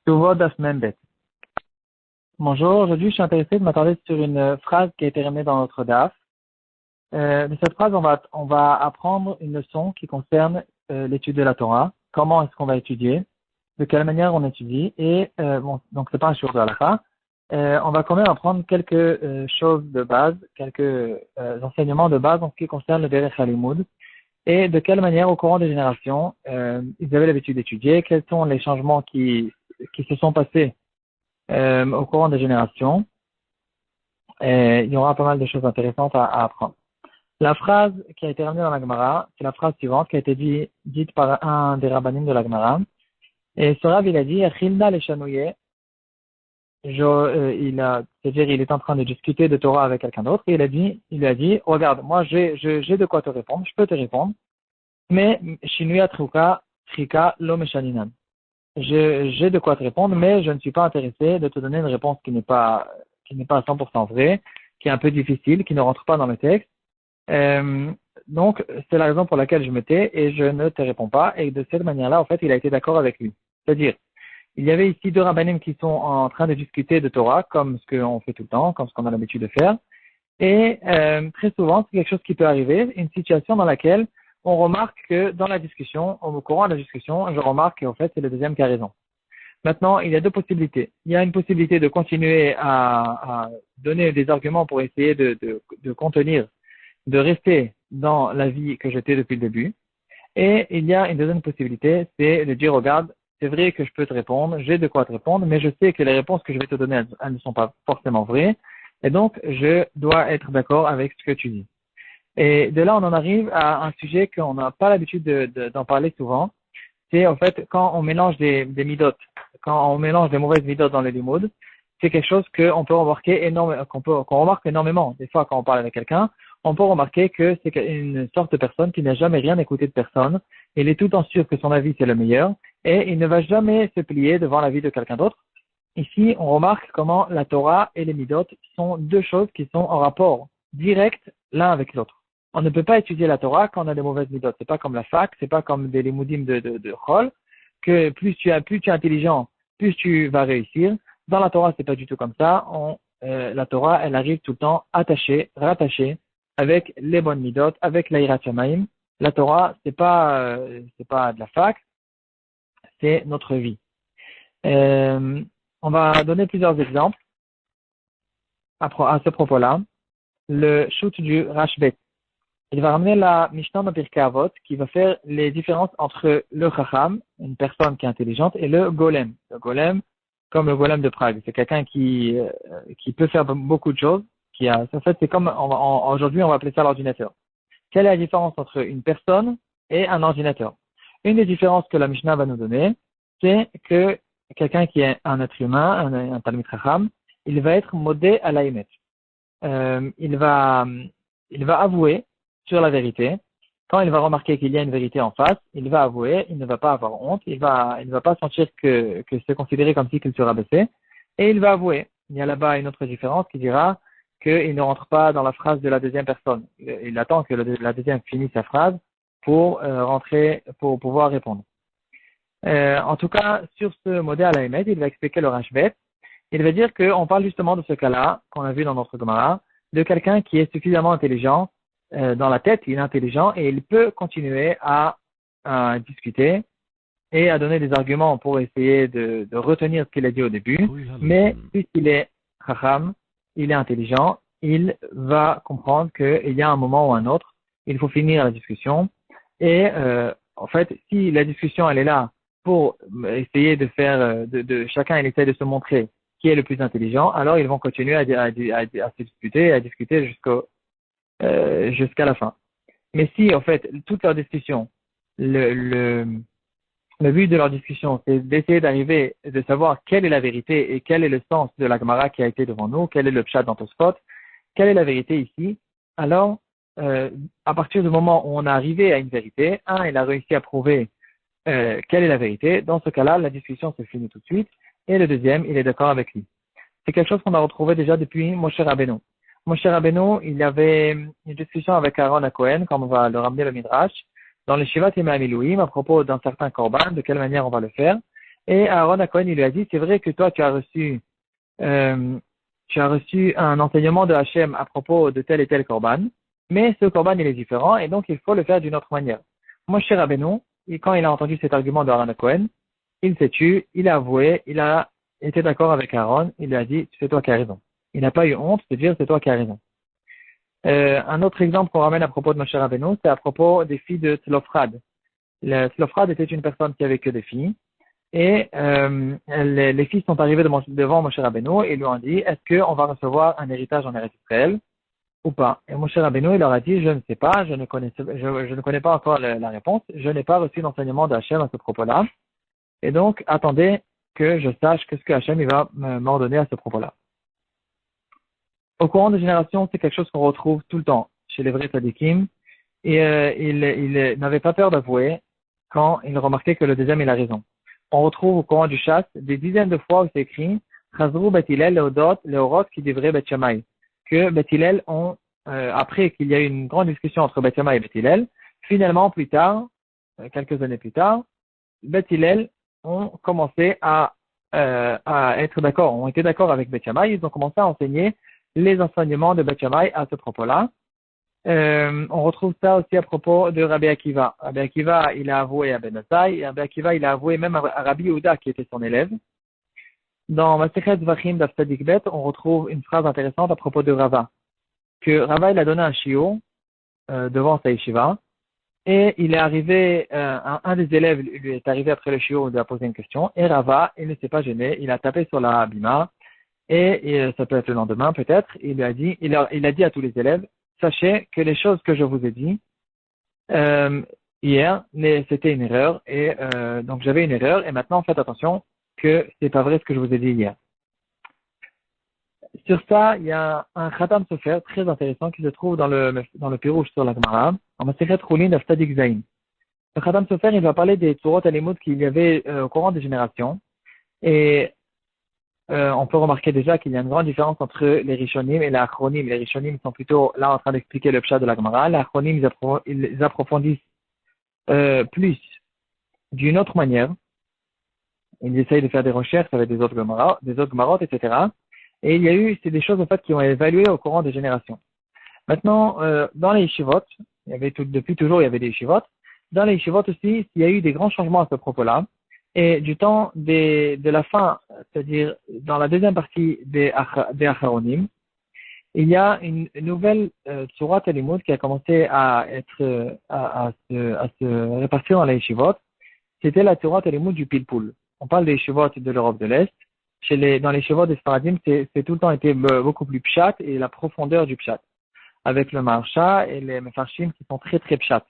Tuvot Daf Membet. Bonjour, aujourd'hui je suis intéressé de m'attarder sur une phrase qui a été ramenée dans notre Daf. De cette phrase, on va apprendre une leçon qui concerne l'étude de la Torah. Comment est-ce qu'on va étudier, de quelle manière on étudie, et donc c'est pas un shiur de halakha. On va quand même apprendre quelques choses de base, quelques enseignements de base en ce qui concerne le Derech HaLimud, et de quelle manière au courant des générations ils avaient l'habitude d'étudier, quels sont les changements qui se sont passés au courant des générations. Il y aura pas mal de choses intéressantes à apprendre. La phrase qui a été ramenée dans la Gemara, c'est la phrase suivante qui a été dite par un des rabbanim de la Gemara. Et ce rabbin, il a dit, Achilna le shanouye, c'est-à-dire il est en train de discuter de Torah avec quelqu'un d'autre, et il lui a dit, regarde, moi j'ai de quoi te répondre, je peux te répondre, mais shinouya trika lo meshaninan. J'ai de quoi te répondre, mais je ne suis pas intéressé de te donner une réponse qui n'est pas à 100% vraie, qui est un peu difficile, qui ne rentre pas dans le texte. Donc, c'est la raison pour laquelle je me tais et je ne te réponds pas. Et de cette manière-là, en fait, il a été d'accord avec lui. C'est-à-dire, il y avait ici deux rabbanim qui sont en train de discuter de Torah, comme ce qu'on fait tout le temps, comme ce qu'on a l'habitude de faire. Et très souvent, c'est quelque chose qui peut arriver, une situation dans laquelle on remarque que dans la discussion, au courant de la discussion, je remarque qu'en fait, c'est le deuxième qui a raison. Maintenant, il y a deux possibilités. Il y a une possibilité de continuer à donner des arguments pour essayer de contenir, de rester dans la vie que j'étais depuis le début. Et il y a une deuxième possibilité, c'est de dire, regarde, c'est vrai que je peux te répondre, j'ai de quoi te répondre, mais je sais que les réponses que je vais te donner, elles ne sont pas forcément vraies. Et donc, je dois être d'accord avec ce que tu dis. Et de là, on en arrive à un sujet qu'on n'a pas l'habitude d'en parler souvent. C'est en fait quand on mélange des midotes, quand on mélange des mauvaises midotes dans les limoud, c'est quelque chose qu'on peut remarquer qu'on remarque énormément. Des fois, quand on parle avec quelqu'un, on peut remarquer que c'est une sorte de personne qui n'a jamais rien écouté de personne. Il est tout le temps sûr que son avis c'est le meilleur et il ne va jamais se plier devant l'avis de quelqu'un d'autre. Ici, on remarque comment la Torah et les midotes sont deux choses qui sont en rapport direct l'un avec l'autre. On ne peut pas étudier la Torah quand on a des mauvaises midotes. C'est pas comme la fac, c'est pas comme des limoudim de Chol, que plus tu es intelligent, plus tu vas réussir. Dans la Torah, c'est pas du tout comme ça. La Torah, elle arrive tout le temps attachée, rattachée avec les bonnes midotes, avec l'Aïrat Shamaim. La Torah, c'est pas de la fac, c'est notre vie. On va donner plusieurs exemples à ce propos-là. Le shoot du Rashbet. Il va ramener la Mishnah dans Pirkei Avot qui va faire les différences entre le Chacham, une personne qui est intelligente, et le Golem. Le Golem, comme le Golem de Prague. C'est quelqu'un qui peut faire beaucoup de choses. En fait, c'est comme, aujourd'hui, on va appeler ça l'ordinateur. Quelle est la différence entre une personne et un ordinateur? Une des différences que la Mishnah va nous donner, c'est que quelqu'un qui est un être humain, un Talmid Chacham, il va être modé à l'Aïmet. Il va avouer sur la vérité. Quand il va remarquer qu'il y a une vérité en face, il va avouer, il ne va pas avoir honte, il ne va pas sentir que c'est considéré comme si qu'il se rabaissait, et il va avouer. Il y a là-bas une autre différence qui dira qu'il ne rentre pas dans la phrase de la deuxième personne. Il attend que la deuxième finisse sa phrase pour pour pouvoir répondre. En tout cas, sur ce modèle à la Hémed, il va expliquer le Rashbet. Il va dire qu'on parle justement de ce cas-là, qu'on a vu dans notre Gemara, de quelqu'un qui est suffisamment intelligent dans la tête, il est intelligent et il peut continuer à discuter et à donner des arguments pour essayer de retenir ce qu'il a dit au début. Mais puisqu'il est Chacham, il est intelligent, il va comprendre qu'il y a un moment ou un autre, il faut finir la discussion. Et en fait, si la discussion elle est là pour essayer de faire, chacun il essaie de se montrer qui est le plus intelligent, alors ils vont continuer à se disputer, à discuter jusqu'à la fin. Mais si, en fait, toute leur discussion, le but de leur discussion, c'est d'essayer d'arriver, de savoir quelle est la vérité et quel est le sens de la Gemara qui a été devant nous, quel est le pshat dans Tosfot, quelle est la vérité ici, alors, à partir du moment où on est arrivé à une vérité, il a réussi à prouver quelle est la vérité, dans ce cas-là, la discussion se finit tout de suite, et le deuxième, il est d'accord avec lui. C'est quelque chose qu'on a retrouvé déjà depuis Moshe Rabbeinu. Moshe Rabbeinu, il y avait une discussion avec Aaron à Cohen, comme on va le ramener le Midrash, dans les Shivat Yemei HaMiluim, à propos d'un certain Korban, de quelle manière on va le faire. Et Aaron à Cohen, il lui a dit, c'est vrai que toi, tu as reçu un enseignement de Hachem à propos de tel et tel korban, mais ce korban, il est différent, et donc il faut le faire d'une autre manière. Moshe Rabbeinu, quand il a entendu cet argument de Aaron à Cohen, il s'est tu, il a avoué, il a été d'accord avec Aaron, il lui a dit, c'est toi qui as raison. Il n'a pas eu honte de dire, c'est toi qui as raison. Un autre exemple qu'on ramène à propos de Moshe Rabbeinu, c'est à propos des filles de Tzlofrad. Tzlofrad était une personne qui avait que des filles, et les filles sont arrivées devant Moshe Rabbeinu et lui ont dit, est-ce qu'on va recevoir un héritage en Eretz Israël ou pas? Et Moshe Rabbeinu, il leur a dit, je ne sais pas, je ne connais pas encore la réponse, je n'ai pas reçu d'enseignement d'Hachem à ce propos-là, et donc attendez que je sache que ce que Hachem il va m'ordonner à ce propos-là. Au courant des générations, c'est quelque chose qu'on retrouve tout le temps chez les vrais tzadikim, et il n'avait pas peur d'avouer quand il remarquait que le deuxième il a raison. On retrouve au courant du chasse des dizaines de fois où c'est écrit Chazrou Bet Hillel Leorot qui devrait Bet Shammai, que Bet Hillel après qu'il y a eu une grande discussion entre Bet Shammai et Bet Hillel, finalement plus tard, quelques années plus tard, Bet Hillel ont commencé à être d'accord, ont été d'accord avec Bet Shammai, ils ont commencé à enseigner les enseignements de Bet Shammai à ce propos-là. On retrouve ça aussi à propos de Rabbi Akiva. Rabbi Akiva, il a avoué à Ben Asai, et Rabbi Akiva, il a avoué même à Rabbi Yehuda, qui était son élève. Dans Masechet Zvachim d'Afsadik Bet, on retrouve une phrase intéressante à propos de Rava, que Rava, il a donné un shiur devant sa yeshiva, et il est arrivé, un des élèves lui est arrivé après le shiur, il lui a posé une question, et Rava, il ne s'est pas gêné, il a tapé sur la bima, et ça peut être le lendemain peut-être, il a dit à tous les élèves, sachez que les choses que je vous ai dit hier, c'était une erreur, et donc j'avais une erreur, et maintenant faites attention que c'est pas vrai ce que je vous ai dit hier. Sur ça, il y a un Khatam Sofer très intéressant qui se trouve dans le Pirouche sur la Gemara, en Masechet Choulin d'Aftadik Zayin. Le Khatam Sofer, il va parler des Tzurot Alimut qu'il y avait au courant des générations, et on peut remarquer déjà qu'il y a une grande différence entre les Rishonim et les Achronim. Les Rishonim sont plutôt là en train d'expliquer le pshat de la Gemara. Les Achronim, ils approfondissent plus d'une autre manière. Ils essayent de faire des recherches avec des autres Gemarot, etc. Et c'est des choses en fait qui ont évalué au courant des générations. Maintenant, dans les yeshivot, depuis toujours il y avait des yeshivot. Dans les yeshivot aussi, il y a eu des grands changements à ce propos-là. Et du temps de la fin, c'est-à-dire dans la deuxième partie des Acharonim, il y a une nouvelle Tzurat Alimut qui a commencé à se répartir dans les yeshivot. C'était la Tzurat Alimut du Pilpul. On parle des yeshivot de l'Europe de l'Est. Dans les yeshivot des Sfaradim, c'est tout le temps été beaucoup plus pshat et la profondeur du pshat. Avec le Marsha et les Mefarshim qui sont très très pshat.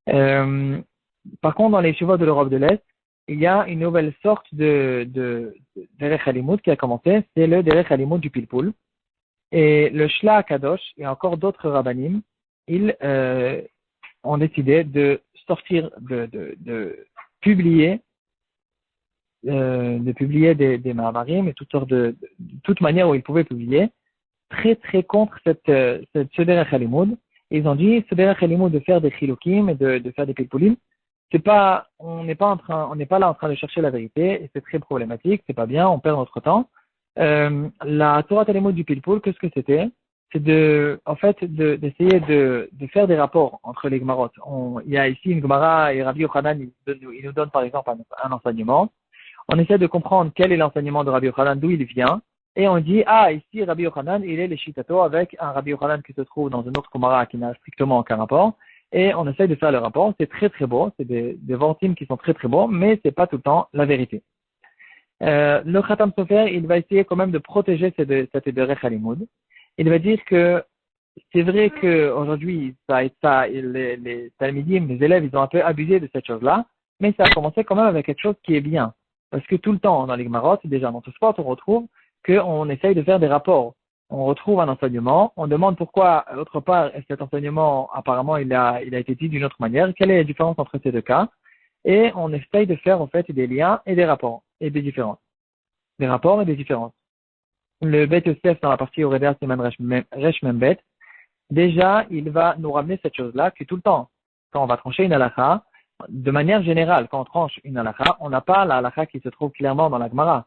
Par contre, dans les yeshivot de l'Europe de l'Est, il y a une nouvelle sorte de Derech Halimut qui a commencé, c'est le Derech Halimut du Pilpul. Et le Shla Kadosh et encore d'autres rabbanim, ils ont décidé de sortir, de publier des Mahamarim et toute manière où ils pouvaient publier, très très contre ce Derech Halimut. Ils ont dit, ce Derech Halimut de faire des Chilukim et de faire des Pilpulim, on n'est pas là en train de chercher la vérité, et c'est très problématique, c'est pas bien, on perd notre temps. La Torah Talmud du Pilpul, qu'est-ce que c'était? C'est d'essayer de faire des rapports entre les Gemarot. Il y a ici une Gemara et Rabbi Yochanan, il nous donne par exemple un enseignement. On essaie de comprendre quel est l'enseignement de Rabbi Yochanan, d'où il vient, et on dit, ici Rabbi Yochanan, il est le Shitato avec un Rabbi Yochanan qui se trouve dans une autre Gemara qui n'a strictement aucun rapport. Et on essaye de faire le rapport, c'est très très beau, c'est des vortimes qui sont très très beaux, mais c'est pas tout le temps la vérité. Le Khatam Sofer, il va essayer quand même de protéger cette Derech Halimud. Il va dire que c'est vrai qu'aujourd'hui, les Talmidim, les élèves, ils ont un peu abusé de cette chose-là, mais ça a commencé quand même avec quelque chose qui est bien. Parce que tout le temps, dans les Gemarot, déjà dans tout sport, on retrouve qu'on essaye de faire des rapports. On retrouve un enseignement, on demande pourquoi, autre part, cet enseignement, apparemment, il a été dit d'une autre manière, quelle est la différence entre ces deux cas, et on essaye de faire, en fait, des liens et des rapports, et des différences. Des rapports et des différences. Le Bet Yosef, dans la partie Oréda Seman Resh Membet, déjà, il va nous ramener cette chose-là, que tout le temps, quand on va trancher une halakha, de manière générale, quand on tranche une halakha, on n'a pas la halakha qui se trouve clairement dans la Gemara.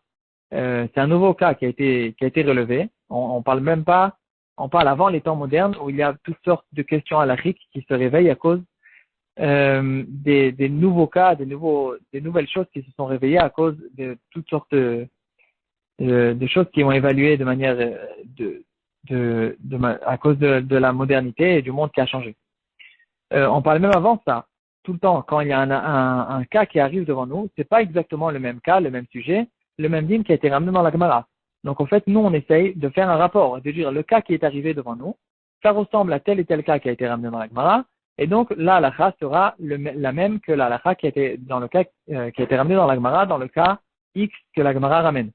C'est un nouveau cas qui a été relevé. On parle même pas, on parle avant les temps modernes où il y a toutes sortes de questions halakhiques qui se réveillent à cause des nouveaux cas, des nouvelles choses qui se sont réveillées à cause de toutes sortes de choses qui ont évalué de manière à cause de la modernité et du monde qui a changé. On parlait même avant ça. Tout le temps, quand il y a un cas qui arrive devant nous, c'est pas exactement le même cas, le même sujet, le même dîme qui a été ramené dans la Gemara. Donc en fait, nous on essaye de faire un rapport, de dire le cas qui est arrivé devant nous, ça ressemble à tel et tel cas qui a été ramené dans la Gemara, et donc la halakha sera la même que la halakha qui a été dans le cas qui a été ramené dans la Gemara, dans le cas X que la Gemara ramène.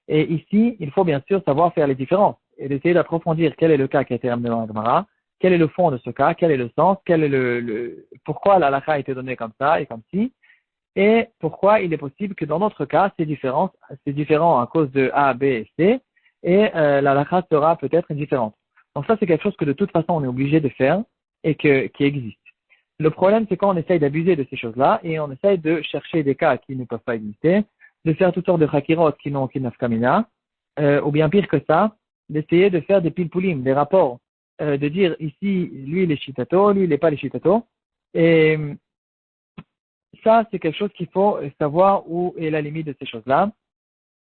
Et ici, il faut bien sûr savoir faire les différences et d'essayer d'approfondir quel est le cas qui a été ramené dans la Gemara, quel est le fond de ce cas, quel est le sens, quel est pourquoi la halakha a été donnée comme ça et comme ci, et pourquoi il est possible que dans notre cas, c'est différent à cause de A, B et C, et la halakha sera peut-être différente. Donc ça, c'est quelque chose que de toute façon, on est obligé de faire et qui existe. Le problème, c'est quand on essaye d'abuser de ces choses-là et on essaye de chercher des cas qui ne peuvent pas exister, de faire toutes sortes de chakirot qui n'ont aucune nafkamina, ou bien pire que ça, d'essayer de faire des pilpulim, des rapports, de dire ici, lui il est shitato, lui il n'est pas les shitato. Et ça, c'est quelque chose qu'il faut savoir où est la limite de ces choses-là.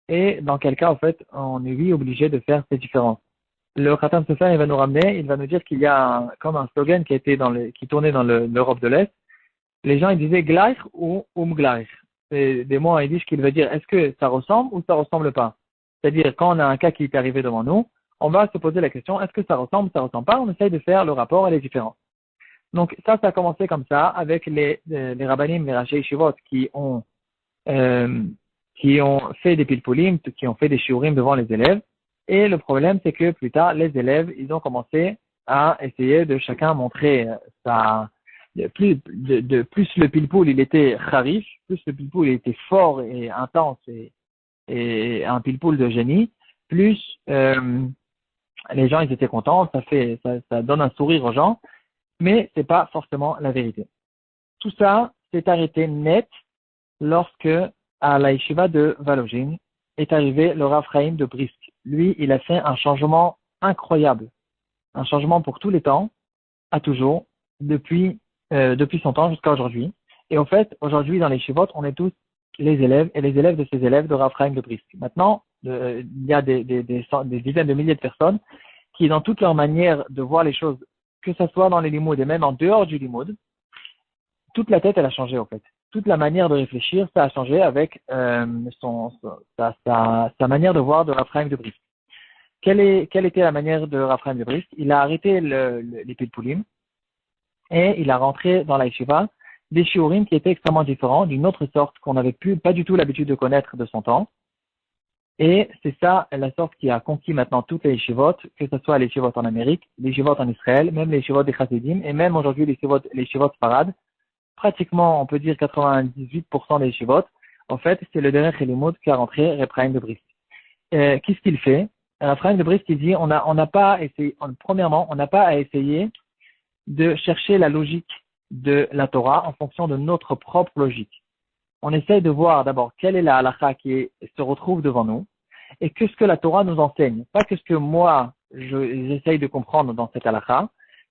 Et dans quel cas, en fait, on est oui obligé de faire ces différences. Le Khatam Sofer, il va nous ramener, il va nous dire qu'il y a comme un slogan qui tournait dans l'Europe de l'Est. Les gens, ils disaient gleich ou umgleich. C'est des mots en yiddish qu'il veut dire est-ce que ça ressemble ou ça ressemble pas. C'est-à-dire, quand on a un cas qui est arrivé devant nous, on va se poser la question est-ce que ça ressemble ou ça ressemble pas. On essaye de faire le rapport et les différences. Donc, ça a commencé comme ça avec les rabbanim, les rachei shivot qui ont fait des pilpulim, qui ont fait des shiurim devant les élèves. Et le problème, c'est que plus tard, les élèves, ils ont commencé à essayer de chacun montrer plus le pilpoul, il était harif, plus le pilpoul, il était fort et intense et un pilpoul de génie, plus les gens, ils étaient contents, ça donne un sourire aux gens, mais c'est pas forcément la vérité. Tout ça s'est arrêté net lorsque à la yeshiva de Valogine est arrivé le Rav Chaim de Brisk. Lui, il a fait un changement incroyable, un changement pour tous les temps, à toujours, depuis son temps jusqu'à aujourd'hui. Et en fait, aujourd'hui, dans les yeshivot, on est tous les élèves et les élèves de ces élèves de Rav Chaim de Brisk. Maintenant, il y a des dizaines de milliers de personnes qui, dans toute leur manière de voir les choses, que ce soit dans les limouds et même en dehors du limoud, toute la tête, elle a changé, en fait. Toute la manière de réfléchir, ça a changé avec sa manière de voir de Rav Chaim de Brisk. Quelle était la manière de Rav Chaim de Brisk? Il a arrêté les pilpulim et il a rentré dans la yeshiva des shiurim qui étaient extrêmement différents, d'une autre sorte qu'on n'avait pas du tout l'habitude de connaître de son temps. Et c'est ça la sorte qui a conquis maintenant toutes les yeshivot, que ce soit les yeshivot en Amérique, les yeshivot en Israël, même les yeshivot des Chassidim, et même aujourd'hui les yeshivot Farad. Pratiquement, on peut dire 98% des yeshivot. En fait, c'est le dernier Chelimoud qui a rentré Rav Chaim de Brisk. Qu'est-ce qu'il fait? Rav Chaim de Brisk, il dit, on n'a pas essayé, premièrement, on n'a pas à essayer de chercher la logique de la Torah en fonction de notre propre logique. On essaye de voir d'abord quelle est la halakha qui se retrouve devant nous et qu'est-ce que la Torah nous enseigne. Pas qu'est-ce que moi, j'essaye de comprendre dans cette halakha,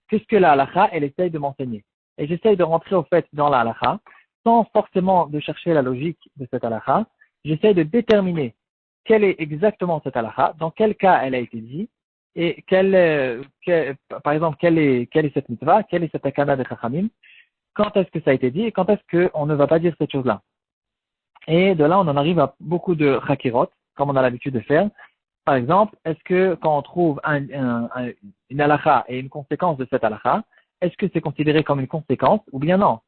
qu'est-ce que la halakha, elle essaye de m'enseigner. Et j'essaye de rentrer au fait dans la halakha, sans forcément de chercher la logique de cette halakha. J'essaye de déterminer quelle est exactement cette halakha, dans quel cas elle a été dit, et par exemple, quelle est cette mitzvah, quelle est cette akana de chachamim, quand est-ce que ça a été dit et quand est-ce qu'on ne va pas dire cette chose-là. Et de là, on en arrive à beaucoup de chakirot, comme on a l'habitude de faire. Par exemple, est-ce que quand on trouve une halakha et une conséquence de cette halakha, est-ce que c'est considéré comme une conséquence ou bien non?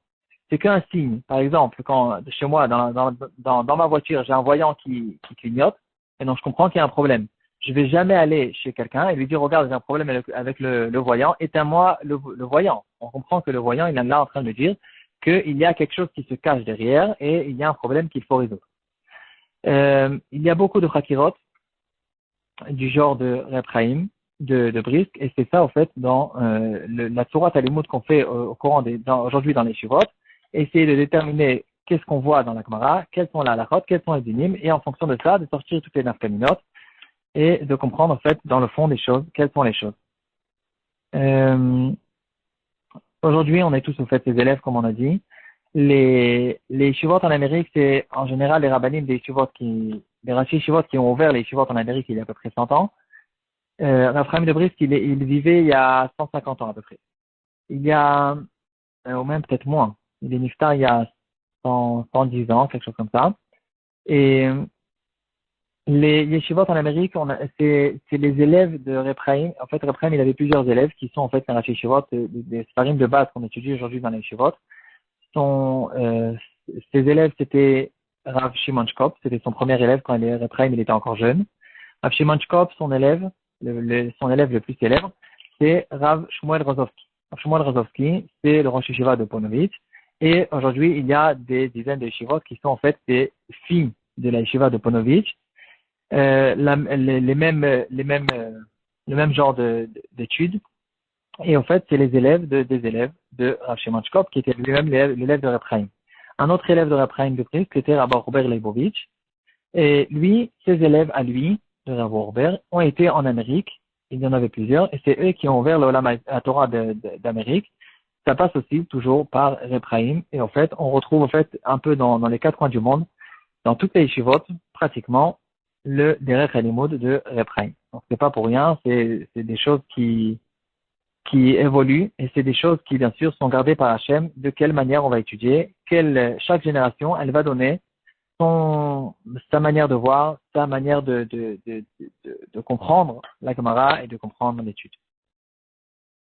C'est qu'un signe. Par exemple, quand chez moi, dans ma voiture, j'ai un voyant qui clignote, et donc je comprends qu'il y a un problème. Je vais jamais aller chez quelqu'un et lui dire, regarde, j'ai un problème avec le voyant, éteins-moi le voyant. On comprend que le voyant, il est là en train de dire qu'il y a quelque chose qui se cache derrière et il y a un problème qu'il faut résoudre. Il y a beaucoup de chakirot du genre de Reb Chaim, de Brisk, et c'est ça, en fait, dans la Torah Talmud qu'on fait au courant aujourd'hui dans les Shivot. essayer de déterminer qu'est-ce qu'on voit dans la Gemara, quels sont les halachot, quels sont les dinim, et en fonction de ça, de sortir toutes les nafkaminotes et de comprendre en fait dans le fond des choses, quelles sont les choses. Aujourd'hui, on est tous au fait des élèves, comme on a dit. Les yeshivot en Amérique, c'est en général les rabbinim des yeshivot les rashi yeshivot qui ont ouvert les yeshivot en Amérique il y a à peu près 100 ans. Rav Chaim de Brisk, il vivait il y a 150 ans à peu près. Il y a, ou même peut-être moins. Il est niftar il y a 110 ans, quelque chose comme ça. Et les yeshivot en Amérique, c'est les élèves de Reb Chaim. En fait, Reb Chaim, il avait plusieurs élèves qui sont en fait les rashi yeshivot, des sparim de base qu'on étudie aujourd'hui dans les yeshivot. Ses élèves, c'était Rav Shimon Shkop, c'était son premier élève quand Reb Chaim, il était encore jeune. Rav Shimon Shkop, son élève, son élève le plus célèbre, c'est Rav Shmuel Rozovsky. Rav Shmuel Rozovsky, c'est le Rosh Yeshiva de Ponovitch. Et aujourd'hui, il y a des dizaines de yeshivot qui sont en fait des filles de la yeshiva de Ponovitch. Le même genre d'études. Et en fait, c'est les élèves des élèves de Rav Shimon Shkop, qui était lui-même l'élève de Reb Chaim. Un autre élève de Reb Chaim de Brisk, c'était Rabbi Robert Leibovitch. Et lui, ses élèves à lui, de Rabbi Robert, ont été en Amérique. Il y en avait plusieurs. Et c'est eux qui ont ouvert le Olam HaTorah d'Amérique. Ça passe aussi toujours par Reb Chaim. Et en fait, on retrouve en fait un peu dans les quatre coins du monde, dans toutes les yeshivot, pratiquement, le Derech HaLimoud de Reb Chaim. Donc c'est pas pour rien, c'est des choses qui évoluent et c'est des choses qui bien sûr sont gardées par Hachem, de quelle manière on va étudier, chaque génération elle va donner sa manière de voir, sa manière de comprendre la Gemara et de comprendre l'étude.